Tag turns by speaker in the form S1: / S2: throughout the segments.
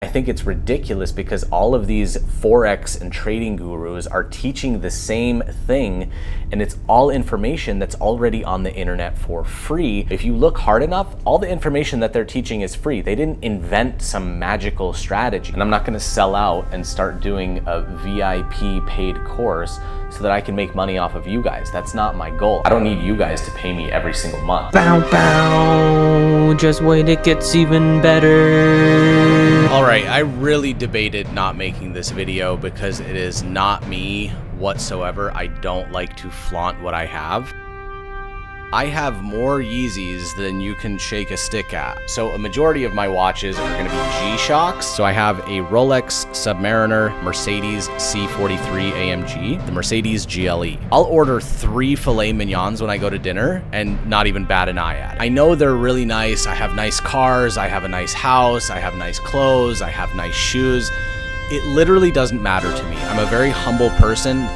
S1: I think it's ridiculous because all of these forex and trading gurus are teaching the same thing, and it's all information that's already on the internet for free. If you look hard enough, all the information that they're teaching is free. They didn't invent some magical strategy. And I'm not gonna sell out and start doing a VIP paid course so that I can make money off of you guys. That's not my goal. I don't need you guys to pay me every single month.
S2: Bow bow, just wait, it gets even better.
S1: All right, I really debated not making this video because it is not me whatsoever. I don't like to flaunt what I have. I have more Yeezys than you can shake a stick at. So a majority of my watches are gonna be G-Shocks. So I have a Rolex Submariner Mercedes C43 AMG, the Mercedes GLE. I'll order 3 filet mignons when I go to dinner and not even bat an eye at it. I know they're really nice. I have nice cars, I have a nice house, I have nice clothes, I have nice shoes. It literally doesn't matter to me. I'm a very humble person.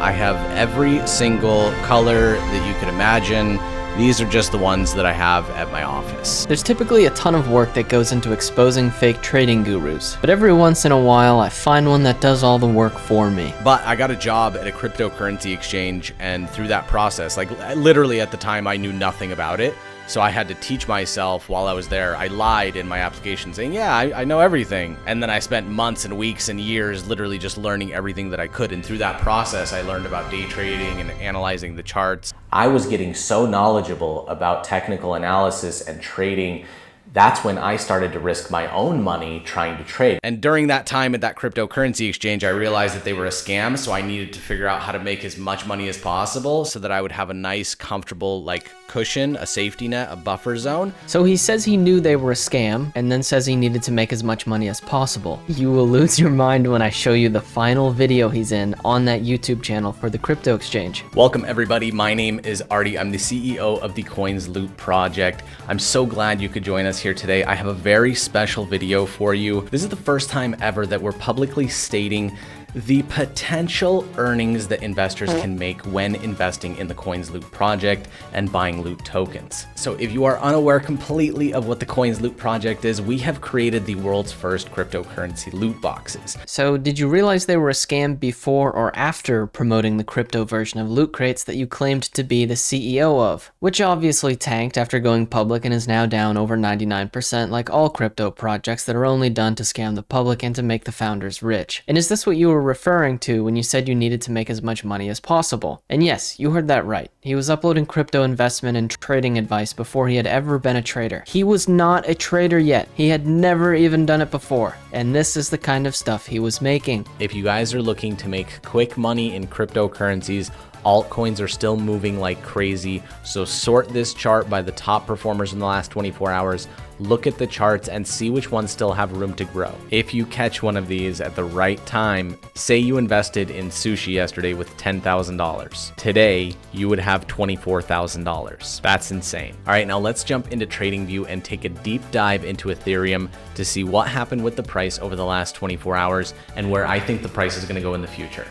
S1: I have every single color that you could imagine. These are just the ones that I have at my office.
S2: There's typically a ton of work that goes into exposing fake trading gurus, but every once in a while I find one that does all the work for me.
S1: But I got a job at a cryptocurrency exchange, and through that process, like literally at the time I knew nothing about it. So I had to teach myself while I was there. I lied in my application saying, yeah, I know everything. And then I spent months and weeks and years literally just learning everything that I could. And through that process, I learned about day trading and analyzing the charts. I was getting so knowledgeable about technical analysis and trading. That's when I started to risk my own money trying to trade. And during that time at that cryptocurrency exchange, I realized that they were a scam. So I needed to figure out how to make as much money as possible so that I would have a nice, comfortable, cushion, a safety net, a buffer zone.
S2: So he says he knew they were a scam and then says he needed to make as much money as possible. You will lose your mind when I show you the final video he's in on that YouTube channel for the crypto exchange.
S1: Welcome everybody, my name is Arty. I'm the CEO of the Coins Loot Project. I'm so glad you could join us here today. I have a very special video for you. This is the first time ever that we're publicly stating the potential earnings that investors can make when investing in the Coins Loot project and buying loot tokens. So if you are unaware completely of what the Coins Loot project is, we have created the world's first cryptocurrency loot boxes.
S2: So did you realize they were a scam before or after promoting the crypto version of loot crates that you claimed to be the CEO of, which obviously tanked after going public and is now down over 99% like all crypto projects that are only done to scam the public and to make the founders rich? And is this what you were referring to when you said you needed to make as much money as possible? And yes, you heard that right. He was uploading crypto investment and trading advice before he had ever been a trader. He was not a trader yet. He had never even done it before. And this is the kind of stuff he was making.
S1: If you guys are looking to make quick money in cryptocurrencies, altcoins are still moving like crazy. So sort this chart by the top performers in the last 24 hours. Look at the charts and see which ones still have room to grow. If you catch one of these at the right time, say you invested in sushi yesterday with $10,000. Today, you would have $24,000. That's insane. All right, now let's jump into TradingView and take a deep dive into Ethereum to see what happened with the price over the last 24 hours and where I think the price is gonna go in the future.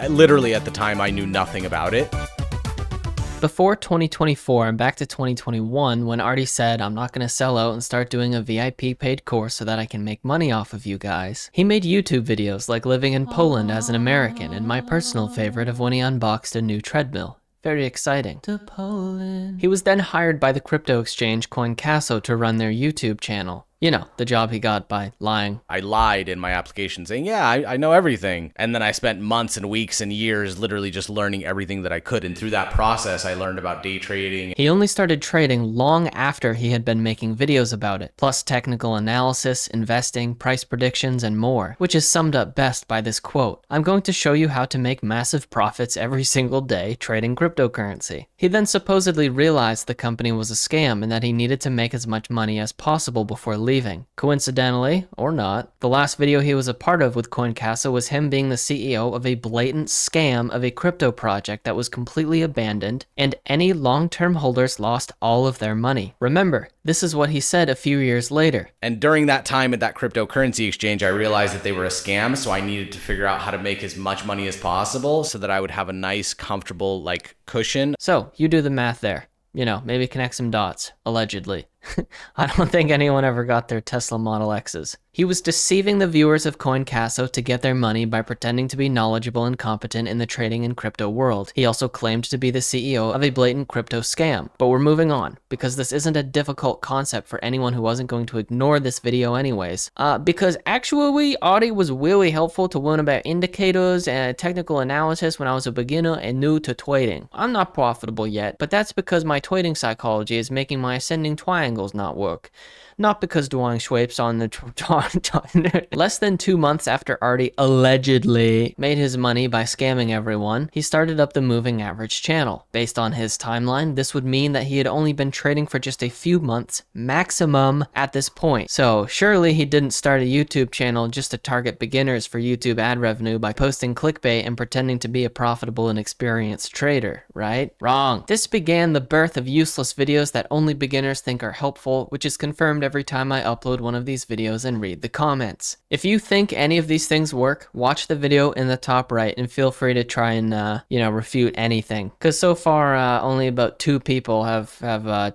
S1: Literally at the time, I knew nothing about it.
S2: Before 2024 and back to 2021, when Arty said, I'm not going to sell out and start doing a VIP paid course so that I can make money off of you guys, he made YouTube videos like living in Poland as an American and my personal favorite of when he unboxed a new treadmill. Very exciting. He was then hired by the crypto exchange CoinCasso to run their YouTube channel. You know, the job he got by lying.
S1: I lied in my application saying, yeah, I know everything. And then I spent months and weeks and years literally just learning everything that I could. And through that process, I learned about day trading.
S2: He only started trading long after he had been making videos about it, plus technical analysis, investing, price predictions, and more, which is summed up best by this quote: I'm going to show you how to make massive profits every single day trading cryptocurrency. He then supposedly realized the company was a scam and that he needed to make as much money as possible before leaving. Coincidentally, or not, the last video he was a part of with CoinCasso was him being the CEO of a blatant scam of a crypto project that was completely abandoned, and any long-term holders lost all of their money. Remember, this is what he said a few years later.
S1: And during that time at that cryptocurrency exchange, I realized that they were a scam, so I needed to figure out how to make as much money as possible so that I would have a nice, comfortable, cushion.
S2: So, you do the math there. You know, maybe connect some dots, allegedly. I don't think anyone ever got their Tesla Model X's. He was deceiving the viewers of CoinCasso to get their money by pretending to be knowledgeable and competent in the trading and crypto world. He also claimed to be the CEO of a blatant crypto scam. But we're moving on, because this isn't a difficult concept for anyone who wasn't going to ignore this video anyways. Because actually, Arty was really helpful to learn about indicators and technical analysis when I was a beginner and new to trading. I'm not profitable yet, but that's because my trading psychology is making my ascending triangles not work. Not because doing swipes on the Less than 2 months after Arty allegedly made his money by scamming everyone, he started up the moving average channel. Based on his timeline, this would mean that he had only been trading for just a few months maximum at this point. So surely he didn't start a YouTube channel just to target beginners for YouTube ad revenue by posting clickbait and pretending to be a profitable and experienced trader, right? Wrong. This began the birth of useless videos that only beginners think are helpful, which is confirmed every time I upload one of these videos and read the comments. If you think any of these things work, watch the video in the top right and feel free to try and, refute anything. Because so far, only about 2 people have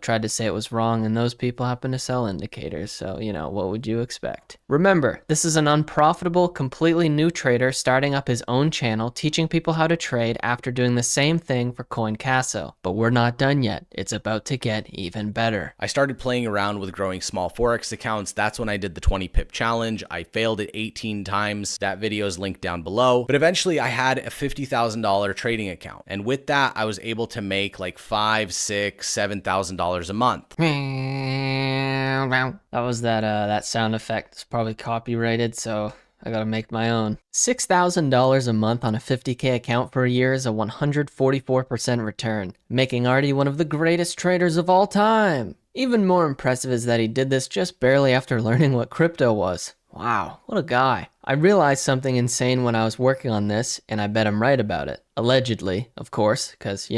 S2: tried to say it was wrong, and those people happen to sell indicators, so, what would you expect? Remember, this is an unprofitable, completely new trader starting up his own channel, teaching people how to trade after doing the same thing for CoinCasso. But we're not done yet. It's about to get even better.
S1: I started playing around with growing small forex accounts. That's when I did the 20 pip challenge. I failed it 18 times. That video is linked down below. But eventually I had a $50,000 trading account. And with that, I was able to make like $5,000, $6,000, $7,000 a month.
S2: That was that sound effect. It's probably copyrighted, so I gotta make my own. $6,000 a month on a 50K account for a year is a 144% return, making Arty one of the greatest traders of all time. Even more impressive is that he did this just barely after learning what crypto was. Wow, what a guy. I realized something insane when I was working on this, and I bet I'm right about it. Allegedly, of course, because,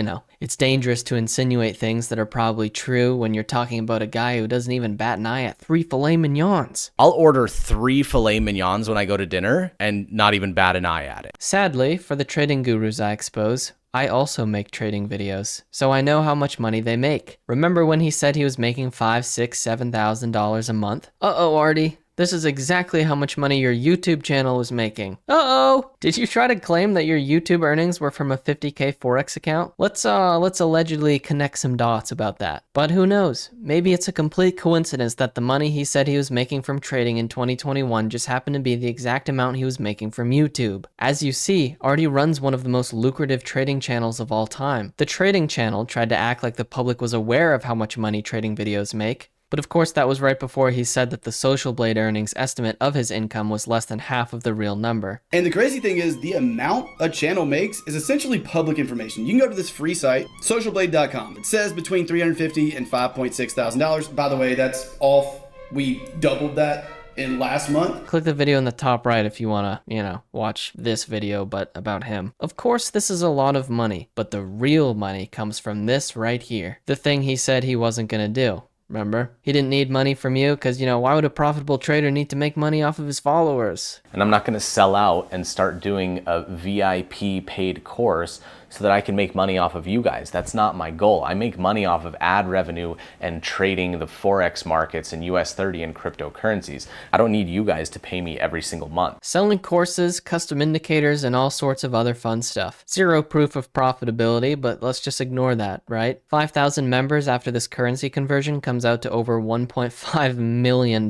S2: it's dangerous to insinuate things that are probably true when you're talking about a guy who doesn't even bat an eye at 3 filet mignons.
S1: I'll order 3 filet mignons when I go to dinner and not even bat an eye at it.
S2: Sadly, for the trading gurus I expose, I also make trading videos, so I know how much money they make. Remember when he said he was making $5,000, $6,000, $7,000 a month? Uh-oh, Arty. This is exactly how much money your YouTube channel was making. Uh-oh! Did you try to claim that your YouTube earnings were from a 50K forex account? Let's allegedly connect some dots about that. But who knows? Maybe it's a complete coincidence that the money he said he was making from trading in 2021 just happened to be the exact amount he was making from YouTube. As you see, Arty runs one of the most lucrative trading channels of all time. The trading channel tried to act like the public was aware of how much money trading videos make. But of course that was right before he said that the Social Blade earnings estimate of his income was less than half of the real number.
S3: And the crazy thing is, the amount a channel makes is essentially public information. You can go to this free site, socialblade.com. It says between $350,000 and $5.6 thousand. By the way, that's off. We doubled that in last month.
S2: Click the video in the top right if you want to, watch this video, but about him. Of course, this is a lot of money, but the real money comes from this right here. The thing he said he wasn't going to do. Remember? He didn't need money from you because, why would a profitable trader need to make money off of his followers?
S1: And I'm not going to sell out and start doing a VIP paid course so that I can make money off of you guys. That's not my goal. I make money off of ad revenue and trading the Forex markets and US 30 and cryptocurrencies. I don't need you guys to pay me every single month.
S2: Selling courses, custom indicators, and all sorts of other fun stuff. Zero proof of profitability, but let's just ignore that, right? 5,000 members after this currency conversion comes out to over $1.5 million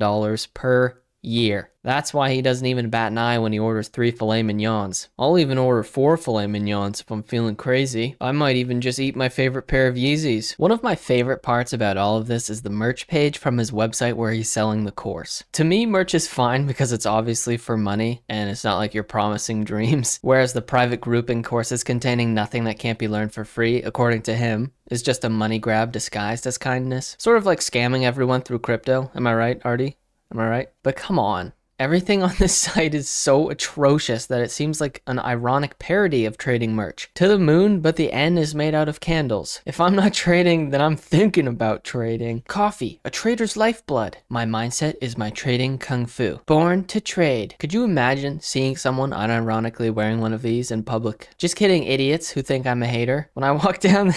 S2: per year. That's why he doesn't even bat an eye when he orders 3 filet mignons. I'll even order 4 filet mignons if I'm feeling crazy. I might even just eat my favorite pair of Yeezys. One of my favorite parts about all of this is the merch page from his website where he's selling the course. To me, merch is fine because it's obviously for money and it's not like you're promising dreams. Whereas the private grouping courses containing nothing that can't be learned for free, according to him, is just a money grab disguised as kindness. Sort of like scamming everyone through crypto. Am I right, Arty? Am I right? But come on. Everything on this site is so atrocious that it seems like an ironic parody of trading merch. To the moon, but the N is made out of candles. If I'm not trading, then I'm thinking about trading. Coffee, a trader's lifeblood. My mindset is my trading kung fu. Born to trade. Could you imagine seeing someone unironically wearing one of these in public? Just kidding, idiots who think I'm a hater. When I walk down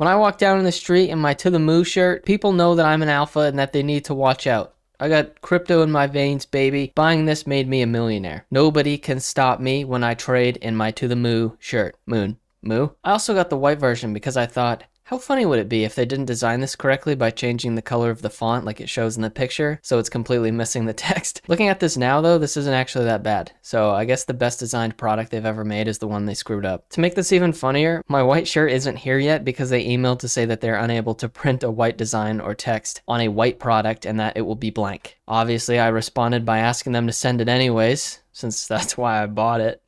S2: When I walk down in the street in my To The Moo shirt, people know that I'm an alpha and that they need to watch out. I got crypto in my veins, baby. Buying this made me a millionaire. Nobody can stop me when I trade in my To The Moo shirt. Moo? I also got the white version because I thought, how funny would it be if they didn't design this correctly by changing the color of the font like it shows in the picture, so it's completely missing the text. Looking at this now though, this isn't actually that bad. So I guess the best designed product they've ever made is the one they screwed up. To make this even funnier, my white shirt isn't here yet because they emailed to say that they're unable to print a white design or text on a white product and that it will be blank. Obviously, I responded by asking them to send it anyways, since that's why I bought it.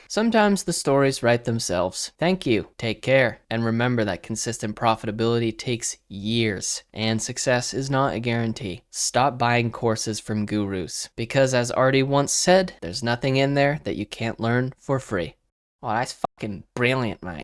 S2: Sometimes the stories write themselves. Thank you, take care, and remember that consistent profitability takes years, and success is not a guarantee. Stop buying courses from gurus, because as Arty once said, there's nothing in there that you can't learn for free. Oh, that's fucking brilliant, mate.